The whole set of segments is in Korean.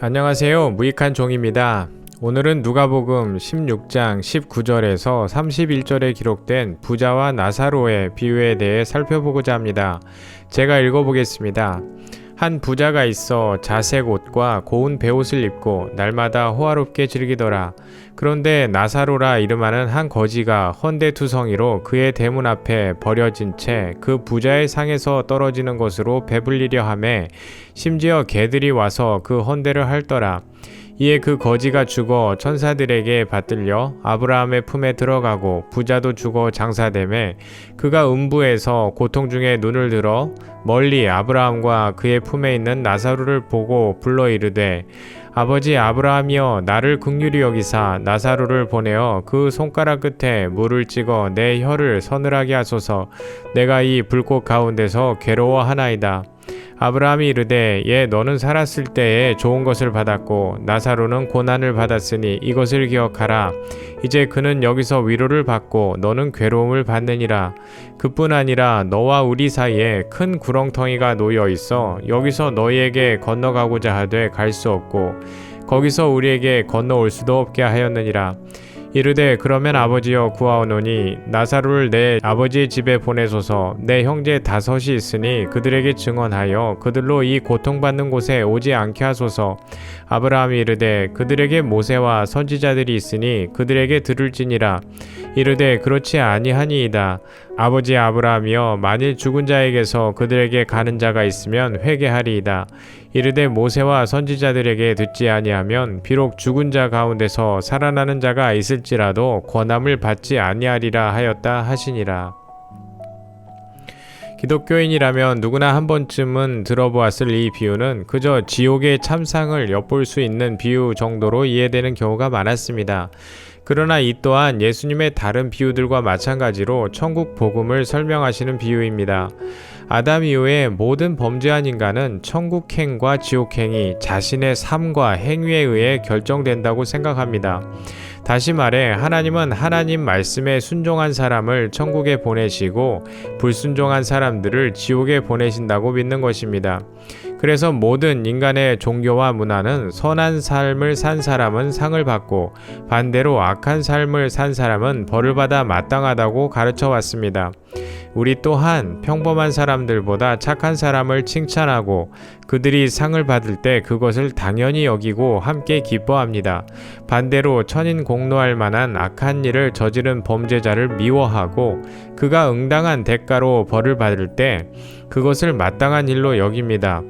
안녕하세요. 무익한 종입니다. 오늘은 누가복음 16장 19절에서 31절에 기록된 부자와 나사로의 비유에 대해 살펴보고자 합니다. 제가 읽어보겠습니다. 한 부자가 있어 자색 옷과 고운 베옷을 입고 날마다 호화롭게 즐기더라. 그런데 나사로라 이름하는 한 거지가 헌데투성이로 그의 대문 앞에 버려진 채 그 부자의 상에서 떨어지는 것으로 배불리려 하매 심지어 개들이 와서 그 헌대를 핥더라. 이에 그 거지가 죽어 천사들에게 받들려 아브라함의 품에 들어가고 부자도 죽어 장사되매 그가 음부에서 고통 중에 눈을 들어 멀리 아브라함과 그의 품에 있는 나사로를 보고 불러 이르되 아버지 아브라함이여 나를 긍휼히 여기사 나사로를 보내어 그 손가락 끝에 물을 찍어 내 혀를 서늘하게 하소서. 내가 이 불꽃 가운데서 괴로워하나이다. 아브라함이 이르되 너는 살았을 때에 좋은 것을 받았고 나사로는 고난을 받았으니 이것을 기억하라. 이제 그는 여기서 위로를 받고 너는 괴로움을 받느니라. 그뿐 아니라 너와 우리 사이에 큰 구렁텅이가 놓여 있어 여기서 너희에게 건너가고자 하되 갈 수 없고 거기서 우리에게 건너올 수도 없게 하였느니라. 이르되 그러면 아버지여 구하오노니 나사로를 내 아버지의 집에 보내소서. 내 형제 다섯이 있으니 그들에게 증언하여 그들로 이 고통받는 곳에 오지 않게 하소서. 아브라함이 이르되 그들에게 모세와 선지자들이 있으니 그들에게 들을지니라. 이르되 그렇지 아니하니이다. 아버지 아브라함이여 만일 죽은 자에게서 그들에게 가는 자가 있으면 회개하리이다. 이르되 모세와 선지자들에게 듣지 아니하면 비록 죽은 자 가운데서 살아나는 자가 있을지라도 권함을 받지 아니하리라 하였다 하시니라. 기독교인이라면 누구나 한 번쯤은 들어보았을 이 비유는 그저 지옥의 참상을 엿볼 수 있는 비유 정도로 이해되는 경우가 많았습니다. 그러나 이 또한 예수님의 다른 비유들과 마찬가지로 천국 복음을 설명하시는 비유입니다. 아담 이후에 모든 범죄한 인간은 천국행과 지옥행이 자신의 삶과 행위에 의해 결정된다고 생각합니다. 다시 말해 하나님은 하나님 말씀에 순종한 사람을 천국에 보내시고 불순종한 사람들을 지옥에 보내신다고 믿는 것입니다. 그래서 모든 인간의 종교와 문화는 선한 삶을 산 사람은 상을 받고 반대로 악한 삶을 산 사람은 벌을 받아 마땅하다고 가르쳐 왔습니다. 우리 또한 평범한 사람들보다 착한 사람을 칭찬하고 그들이 상을 받을 때 그것을 당연히 여기고 함께 기뻐합니다. 반대로 천인 공노할 만한 악한 일을 저지른 범죄자를 미워하고 그가 응당한 대가로 벌을 받을 때 그것을 마땅한 일로 여깁니다.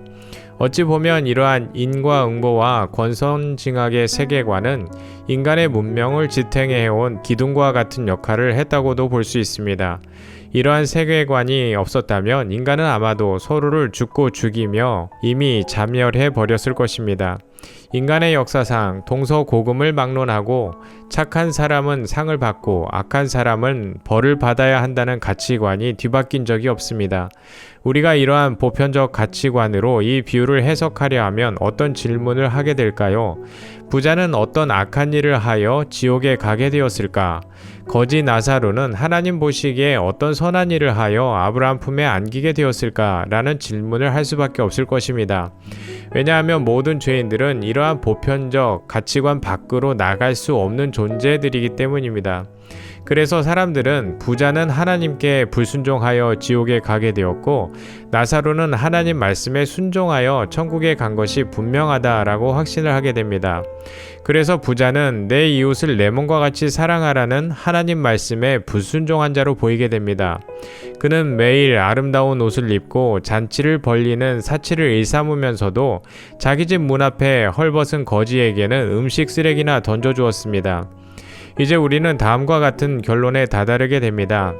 어찌 보면 이러한 인과응보와 권선징악의 세계관은 인간의 문명을 지탱해 해온 기둥과 같은 역할을 했다고도 볼 수 있습니다. 이러한 세계관이 없었다면 인간은 아마도 서로를 죽고 죽이며 이미 자멸해 버렸을 것입니다. 인간의 역사상 동서고금을 막론하고 착한 사람은 상을 받고 악한 사람은 벌을 받아야 한다는 가치관이 뒤바뀐 적이 없습니다. 우리가 이러한 보편적 가치관으로 이 비유를 해석하려 하면 어떤 질문을 하게 될까요? 부자는 어떤 악한 일을 하여 지옥에 가게 되었을까? 거지 나사로는 하나님 보시기에 어떤 선한 일을 하여 아브라함 품에 안기게 되었을까? 라는 질문을 할 수밖에 없을 것입니다. 왜냐하면 모든 죄인들은 이러한 보편적 가치관 밖으로 나갈 수 없는 존재들이기 때문입니다. 그래서 사람들은 부자는 하나님께 불순종하여 지옥에 가게 되었고 나사로는 하나님 말씀에 순종하여 천국에 간 것이 분명하다라고 확신을 하게 됩니다. 그래서 부자는 내 이웃을 내 몸과 같이 사랑하라는 하나님 말씀에 불순종한 자로 보이게 됩니다. 그는 매일 아름다운 옷을 입고 잔치를 벌리는 사치를 일삼으면서도 자기 집 문 앞에 헐벗은 거지에게는 음식 쓰레기나 던져주었습니다. 이제 우리는 다음과 같은 결론에 다다르게 됩니다.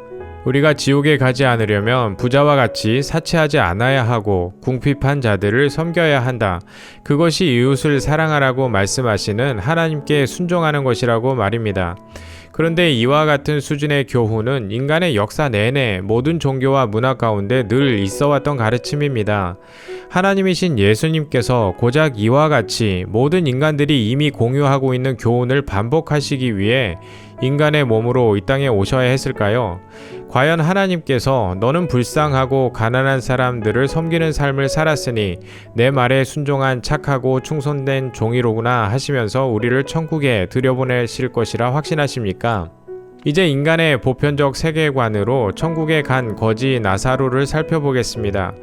우리가 지옥에 가지 않으려면 부자와 같이 사치하지 않아야 하고 궁핍한 자들을 섬겨야 한다. 그것이 이웃을 사랑하라고 말씀하시는 하나님께 순종하는 것이라고 말입니다. 그런데 이와 같은 수준의 교훈은 인간의 역사 내내 모든 종교와 문화 가운데 늘 있어왔던 가르침입니다. 하나님이신 예수님께서 고작 이와 같이 모든 인간들이 이미 공유하고 있는 교훈을 반복하시기 위해 인간의 몸으로 이 땅에 오셔야 했을까요? 과연 하나님께서 너는 불쌍하고 가난한 사람들을 섬기는 삶을 살았으니 내 말에 순종한 착하고 충성된 종이로구나 하시면서 우리를 천국에 들여보내실 것이라 확신하십니까? 이제 인간의 보편적 세계관으로 천국에 간 거지 나사로를 살펴보겠습니다.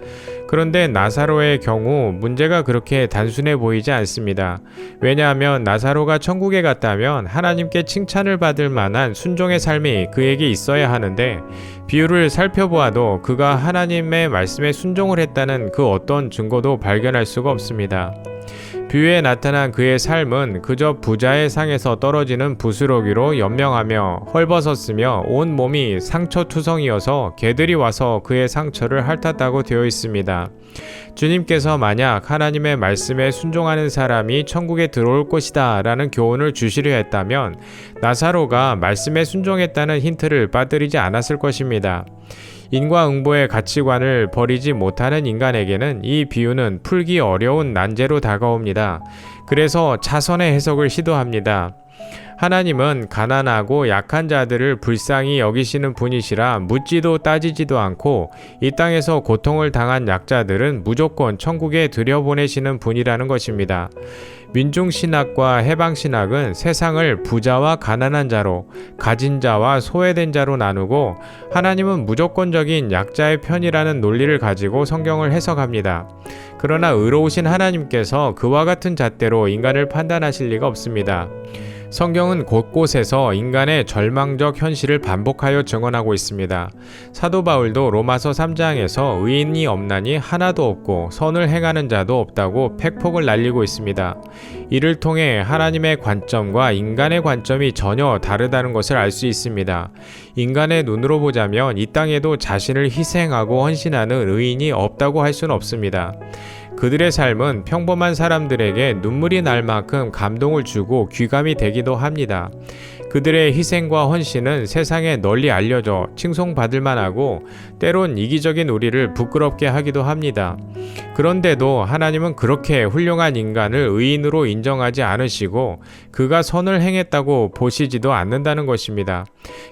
그런데 나사로의 경우 문제가 그렇게 단순해 보이지 않습니다. 왜냐하면 나사로가 천국에 갔다면 하나님께 칭찬을 받을 만한 순종의 삶이 그에게 있어야 하는데 비유를 살펴보아도 그가 하나님의 말씀에 순종을 했다는 그 어떤 증거도 발견할 수가 없습니다. 비유에 나타난 그의 삶은 그저 부자의 상에서 떨어지는 부스러기로 연명하며 헐벗었으며 온 몸이 상처투성이어서 개들이 와서 그의 상처를 핥았다고 되어 있습니다. 주님께서 만약 하나님의 말씀에 순종하는 사람이 천국에 들어올 것이다 라는 교훈을 주시려 했다면 나사로가 말씀에 순종했다는 힌트를 빠뜨리지 않았을 것입니다. 인과응보의 가치관을 버리지 못하는 인간에게는 이 비유는 풀기 어려운 난제로 다가옵니다. 그래서 차선의 해석을 시도합니다. 하나님은 가난하고 약한 자들을 불쌍히 여기시는 분이시라 묻지도 따지지도 않고 이 땅에서 고통을 당한 약자들은 무조건 천국에 들여보내시는 분이라는 것입니다. 민중신학과 해방신학은 세상을 부자와 가난한 자로, 가진 자와 소외된 자로 나누고 하나님은 무조건적인 약자의 편이라는 논리를 가지고 성경을 해석합니다. 그러나 의로우신 하나님께서 그와 같은 잣대로 인간을 판단하실 리가 없습니다. 성경은 곳곳에서 인간의 절망적 현실을 반복하여 증언하고 있습니다. 사도 바울도 로마서 3장에서 의인이 없나니 하나도 없고 선을 행하는 자도 없다고 팩폭을 날리고 있습니다. 이를 통해 하나님의 관점과 인간의 관점이 전혀 다르다는 것을 알 수 있습니다. 인간의 눈으로 보자면 이 땅에도 자신을 희생하고 헌신하는 의인이 없다고 할 수는 없습니다. 그들의 삶은 평범한 사람들에게 눈물이 날 만큼 감동을 주고 귀감이 되기도 합니다. 그들의 희생과 헌신은 세상에 널리 알려져 칭송받을 만하고 때론 이기적인 우리를 부끄럽게 하기도 합니다. 그런데도 하나님은 그렇게 훌륭한 인간을 의인으로 인정하지 않으시고 그가 선을 행했다고 보시지도 않는다는 것입니다.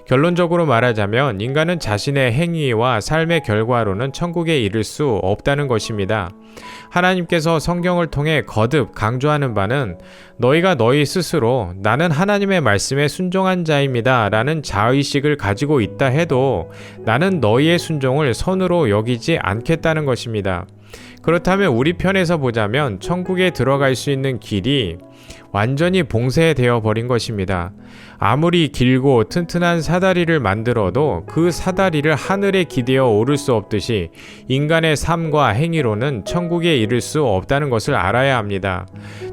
결론적으로 말하자면 인간은 자신의 행위와 삶의 결과로는 천국에 이를 수 없다는 것입니다. 하나님께서 성경을 통해 거듭 강조하는 바는 너희가 너희 스스로 나는 하나님의 말씀에 순종한 자입니다 라는 자의식을 가지고 있다 해도 나는 너희의 순종을 선으로 여기지 않겠다는 것입니다. 그렇다면 우리 편에서 보자면 천국에 들어갈 수 있는 길이 완전히 봉쇄되어 버린 것입니다. 아무리 길고 튼튼한 사다리를 만들어도 그 사다리를 하늘에 기대어 오를 수 없듯이 인간의 삶과 행위로는 천국에 이를 수 없다는 것을 알아야 합니다.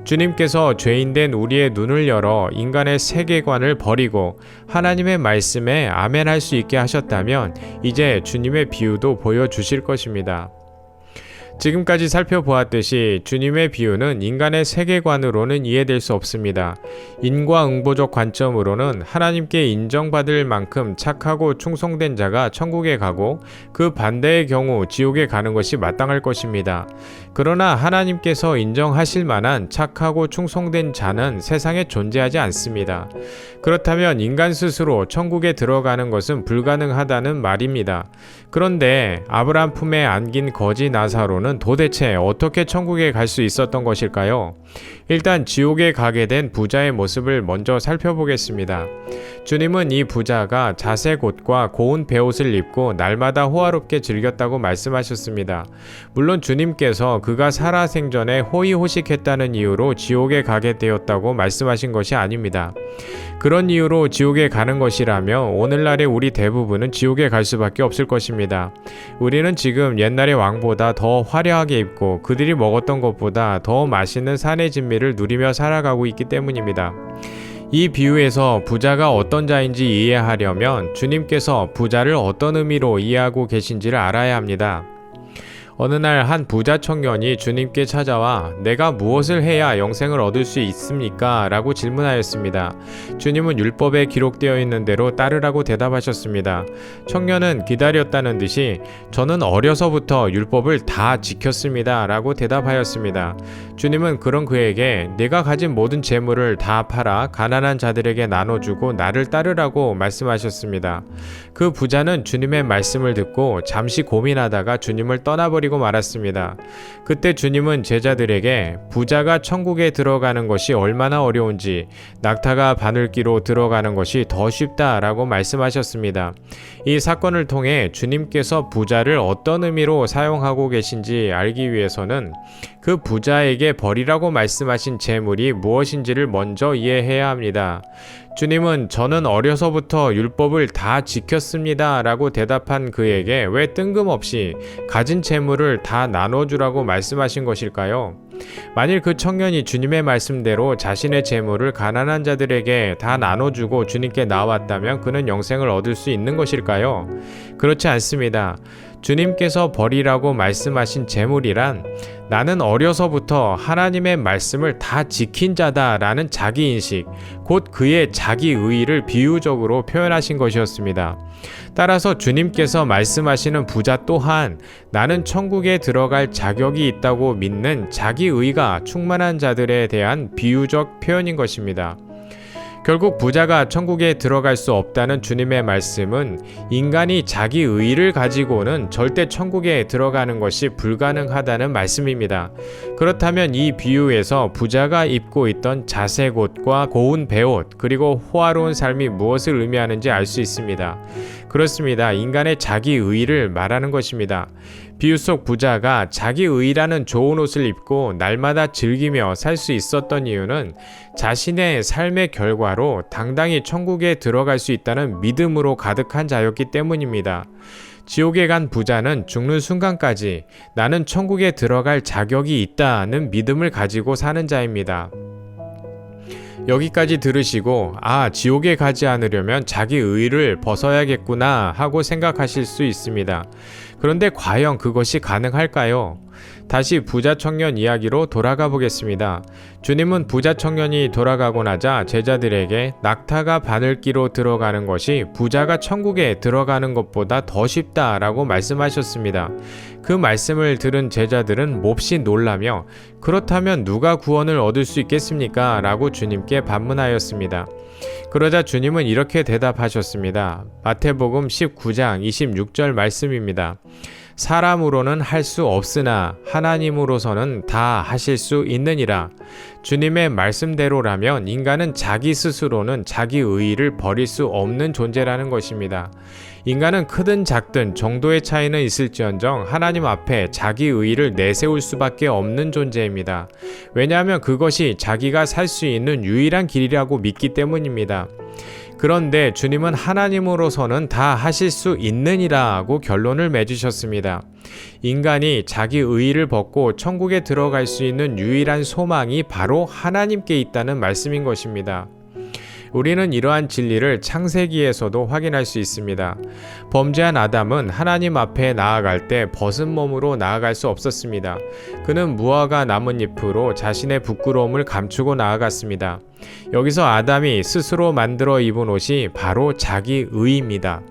주님께서 죄인된 우리의 눈을 열어 인간의 세계관을 버리고 하나님의 말씀에 아멘할 수 있게 하셨다면 이제 주님의 비유도 보여주실 것입니다. 지금까지 살펴보았듯이 주님의 비유는 인간의 세계관으로는 이해될 수 없습니다. 인과응보적 관점으로는 하나님께 인정받을 만큼 착하고 충성된 자가 천국에 가고 그 반대의 경우 지옥에 가는 것이 마땅할 것입니다. 그러나 하나님께서 인정하실 만한 착하고 충성된 자는 세상에 존재하지 않습니다. 그렇다면 인간 스스로 천국에 들어가는 것은 불가능하다는 말입니다. 그런데 아브라함 품에 안긴 거지 나사로는 도대체 어떻게 천국에 갈 수 있었던 것일까요? 일단 지옥에 가게 된 부자의 모습을 먼저 살펴보겠습니다. 주님은 이 부자가 자색 옷과 고운 베옷을 입고 날마다 호화롭게 즐겼다고 말씀하셨습니다. 물론 주님께서 그가 살아생전에 호의호식했다는 이유로 지옥에 가게 되었다고 말씀하신 것이 아닙니다. 그런 이유로 지옥에 가는 것이라면 오늘날의 우리 대부분은 지옥에 갈 수밖에 없을 것입니다. 우리는 지금 옛날의 왕보다 더 화려하게 입고 그들이 먹었던 것보다 더 맛있는 산의 진미를 누리며 살아가고 있기 때문입니다. 이 비유에서 부자가 어떤 자인지 이해하려면 주님께서 부자를 어떤 의미로 이해하고 계신지를 알아야 합니다. 어느 날 한 부자 청년이 주님께 찾아와 내가 무엇을 해야 영생을 얻을 수 있습니까? 라고 질문하였습니다. 주님은 율법에 기록되어 있는 대로 따르라고 대답하셨습니다. 청년은 기다렸다는 듯이 저는 어려서부터 율법을 다 지켰습니다. 라고 대답하였습니다. 주님은 그런 그에게 네가 가진 모든 재물을 다 팔아 가난한 자들에게 나눠주고 나를 따르라고 말씀하셨습니다. 그 부자는 주님의 말씀을 듣고 잠시 고민하다가 주님을 떠나버리고 말았습니다. 그때 주님은 제자들에게 부자가 천국에 들어가는 것이 얼마나 어려운지 낙타가 바늘기로 들어가는 것이 더 쉽다라고 말씀하셨습니다. 이 사건을 통해 주님께서 부자를 어떤 의미로 사용하고 계신지 알기 위해서는 그 부자에게 버리라고 말씀하신 재물이 무엇인지를 먼저 이해해야 합니다. 주님은 저는 어려서부터 율법을 다 지켰습니다 라고 대답한 그에게 왜 뜬금없이 가진 재물을 다 나눠주라고 말씀하신 것일까요? 만일 그 청년이 주님의 말씀대로 자신의 재물을 가난한 자들에게 다 나눠주고 주님께 나왔다면 그는 영생을 얻을 수 있는 것일까요? 그렇지 않습니다. 주님께서 버리라고 말씀하신 재물이란 나는 어려서부터 하나님의 말씀을 다 지킨 자다라는 자기인식, 곧 그의 자기의의를 비유적으로 표현하신 것이었습니다. 따라서 주님께서 말씀하시는 부자 또한 나는 천국에 들어갈 자격이 있다고 믿는 자기의가 충만한 자들에 대한 비유적 표현인 것입니다. 결국 부자가 천국에 들어갈 수 없다는 주님의 말씀은 인간이 자기 의의를 가지고는 절대 천국에 들어가는 것이 불가능하다는 말씀입니다. 그렇다면 이 비유에서 부자가 입고 있던 자색 옷과 고운 베옷 그리고 호화로운 삶이 무엇을 의미하는지 알 수 있습니다. 그렇습니다. 인간의 자기 의의를 말하는 것입니다. 비유 속 부자가 자기 의의라는 좋은 옷을 입고 날마다 즐기며 살 수 있었던 이유는 자신의 삶의 결과로 당당히 천국에 들어갈 수 있다는 믿음으로 가득한 자였기 때문입니다. 지옥에 간 부자는 죽는 순간까지 나는 천국에 들어갈 자격이 있다는 믿음을 가지고 사는 자입니다. 여기까지 들으시고 지옥에 가지 않으려면 자기 의의를 벗어야겠구나 하고 생각하실 수 있습니다. 그런데 과연 그것이 가능할까요? 다시 부자 청년 이야기로 돌아가 보겠습니다. 주님은 부자 청년이 돌아가고 나자 제자들에게 낙타가 바늘기로 들어가는 것이 부자가 천국에 들어가는 것보다 더 쉽다라고 말씀하셨습니다. 그 말씀을 들은 제자들은 몹시 놀라며 그렇다면 누가 구원을 얻을 수 있겠습니까? 라고 주님께 반문하였습니다. 그러자 주님은 이렇게 대답하셨습니다. 마태복음 19장 26절 말씀입니다. 사람으로는 할 수 없으나 하나님으로서는 다 하실 수 있느니라. 주님의 말씀대로라면 인간은 자기 스스로는 자기 의의를 버릴 수 없는 존재라는 것입니다. 인간은 크든 작든 정도의 차이는 있을지언정 하나님 앞에 자기 의의를 내세울 수밖에 없는 존재입니다. 왜냐하면 그것이 자기가 살 수 있는 유일한 길이라고 믿기 때문입니다. 그런데 주님은 하나님으로서는 다 하실 수 있느니라고 결론을 맺으셨습니다. 인간이 자기 의의를 벗고 천국에 들어갈 수 있는 유일한 소망이 바로 하나님께 있다는 말씀인 것입니다. 우리는 이러한 진리를 창세기에서도 확인할 수 있습니다. 범죄한 아담은 하나님 앞에 나아갈 때 벗은 몸으로 나아갈 수 없었습니다. 그는 무화과 나뭇잎으로 자신의 부끄러움을 감추고 나아갔습니다. 여기서 아담이 스스로 만들어 입은 옷이 바로 자기 의입니다.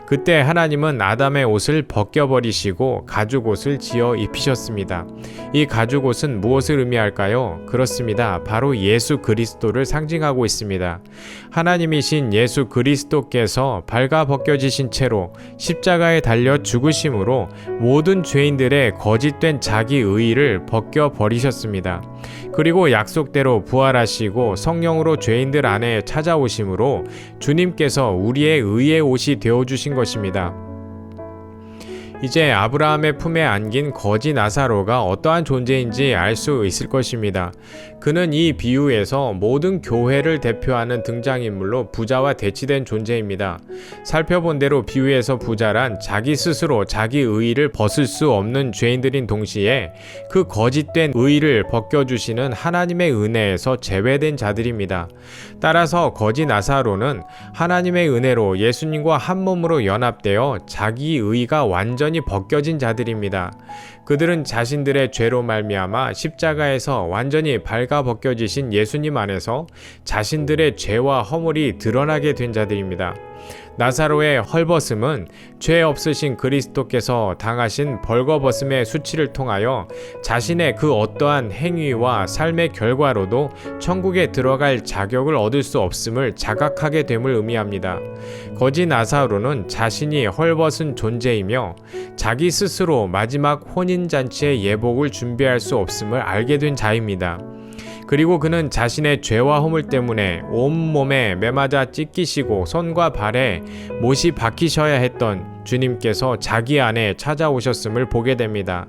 그때 하나님은 아담의 옷을 벗겨버리시고 가죽옷을 지어 입히셨습니다. 이 가죽옷은 무엇을 의미할까요? 그렇습니다. 바로 예수 그리스도를 상징하고 있습니다. 하나님이신 예수 그리스도께서 발가 벗겨지신 채로 십자가에 달려 죽으심으로 모든 죄인들의 거짓된 자기 의의를 벗겨버리셨습니다. 그리고 약속대로 부활하시고 성령으로 죄인들 안에 찾아오심으로 주님께서 우리의 의의 옷이 되어주신 것입니다. 이제 아브라함의 품에 안긴 거지 나사로가 어떠한 존재인지 알 수 있을 것입니다. 그는 이 비유에서 모든 교회를 대표하는 등장인물로 부자와 대치된 존재입니다. 살펴본 대로 비유에서 부자란 자기 스스로 자기 의의를 벗을 수 없는 죄인들인 동시에 그 거짓된 의의를 벗겨주시는 하나님의 은혜에서 제외된 자들입니다. 따라서 거지 나사로는 하나님의 은혜로 예수님과 한 몸으로 연합되어 자기 의의가 완전히 완전히 벗겨진 자들입니다. 그들은 자신들의 죄로 말미암아 십자가에서 완전히 발가벗겨지신 예수님 안에서 자신들의 죄와 허물이 드러나게 된 자들입니다. 나사로의 헐벗음은 죄 없으신 그리스도께서 당하신 벌거벗음의 수치를 통하여 자신의 그 어떠한 행위와 삶의 결과로도 천국에 들어갈 자격을 얻을 수 없음을 자각하게 됨을 의미합니다. 거지 나사로는 자신이 헐벗은 존재이며 자기 스스로 마지막 혼인잔치의 예복을 준비할 수 없음을 알게 된 자입니다. 그리고 그는 자신의 죄와 허물 때문에 온몸에 매맞아 찢기시고 손과 발에 못이 박히셔야 했던 주님께서 자기 안에 찾아오셨음을 보게 됩니다.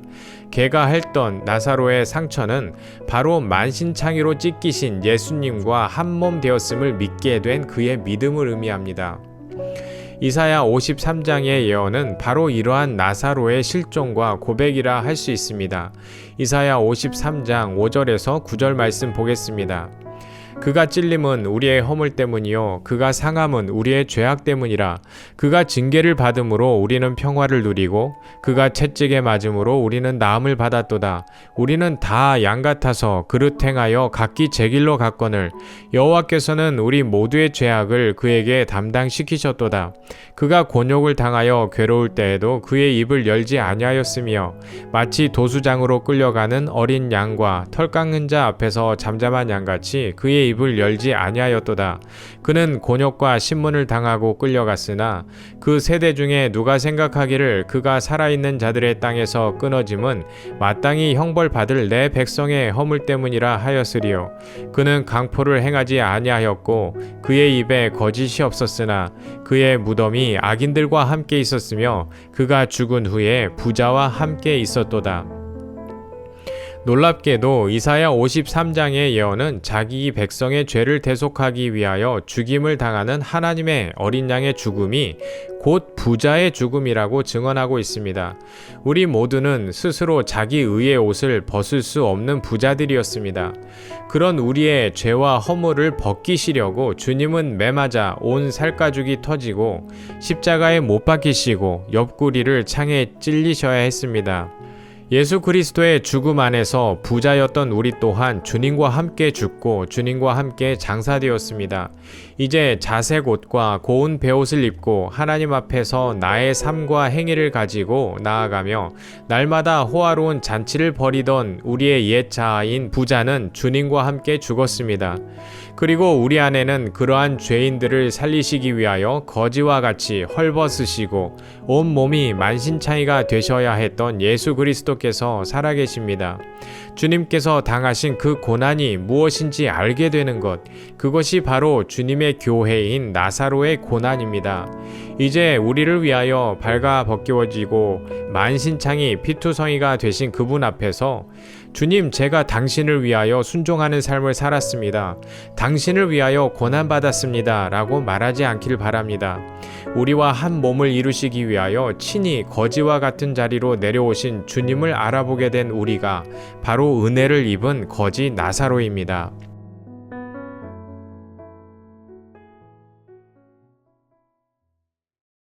개가 핥던 나사로의 상처는 바로 만신창이로 찢기신 예수님과 한몸 되었음을 믿게 된 그의 믿음을 의미합니다. 이사야 53장의 예언은 바로 이러한 나사로의 실종과 고백이라 할 수 있습니다. 이사야 53장 5절에서 9절 말씀 보겠습니다. 그가 찔림은 우리의 허물 때문이요 그가 상함은 우리의 죄악 때문이라. 그가 징계를 받음으로 우리는 평화를 누리고 그가 채찍에 맞음으로 우리는 나음을 받았도다. 우리는 다 양 같아서 그릇 행하여 각기 제 길로 갔거늘 여호와께서는 우리 모두의 죄악을 그에게 담당시키셨도다. 그가 곤욕을 당하여 괴로울 때에도 그의 입을 열지 아니하였으며 마치 도수장으로 끌려가는 어린 양과 털 깎는 자 앞에서 잠잠한 양같이 그의 입을 열지 아니하였도다. 그는 곤욕과 신문을 당하고 끌려갔으나 그 세대 중에 누가 생각하기를 그가 살아있는 자들의 땅에서 끊어짐은 마땅히 형벌받을 내 백성의 허물 때문이라 하였으리요. 그는 강포를 행하지 아니하였고 그의 입에 거짓이 없었으나 그의 무덤이 악인들과 함께 있었으며 그가 죽은 후에 부자와 함께 있었도다. 놀랍게도 이사야 53장의 예언은 자기 백성의 죄를 대속하기 위하여 죽임을 당하는 하나님의 어린 양의 죽음이 곧 부자의 죽음이라고 증언하고 있습니다. 우리 모두는 스스로 자기 의의 옷을 벗을 수 없는 부자들이었습니다. 그런 우리의 죄와 허물을 벗기시려고 주님은 매맞아 온 살가죽이 터지고 십자가에 못 박히시고 옆구리를 창에 찔리셔야 했습니다. 예수 그리스도의 죽음 안에서 부자였던 우리 또한 주님과 함께 죽고 주님과 함께 장사되었습니다. 이제 자색 옷과 고운 베옷을 입고 하나님 앞에서 나의 삶과 행위를 가지고 나아가며 날마다 호화로운 잔치를 벌이던 우리의 옛 자아인 부자는 주님과 함께 죽었습니다. 그리고 우리 안에는 그러한 죄인들을 살리시기 위하여 거지와 같이 헐벗으시고 온 몸이 만신창이가 되셔야 했던 예수 그리스도께서 살아계십니다. 주님께서 당하신 그 고난이 무엇인지 알게 되는 것, 그것이 바로 주님의 교회인 나사로의 고난입니다. 이제 우리를 위하여 발가벗겨지고 만신창이 피투성이가 되신 그분 앞에서 주님, 제가 당신을 위하여 순종하는 삶을 살았습니다. 당신을 위하여 고난받았습니다. 라고 말하지 않기를 바랍니다. 우리와 한 몸을 이루시기 위하여 친히 거지와 같은 자리로 내려오신 주님을 알아보게 된 우리가 바로 은혜를 입은 거지 나사로입니다.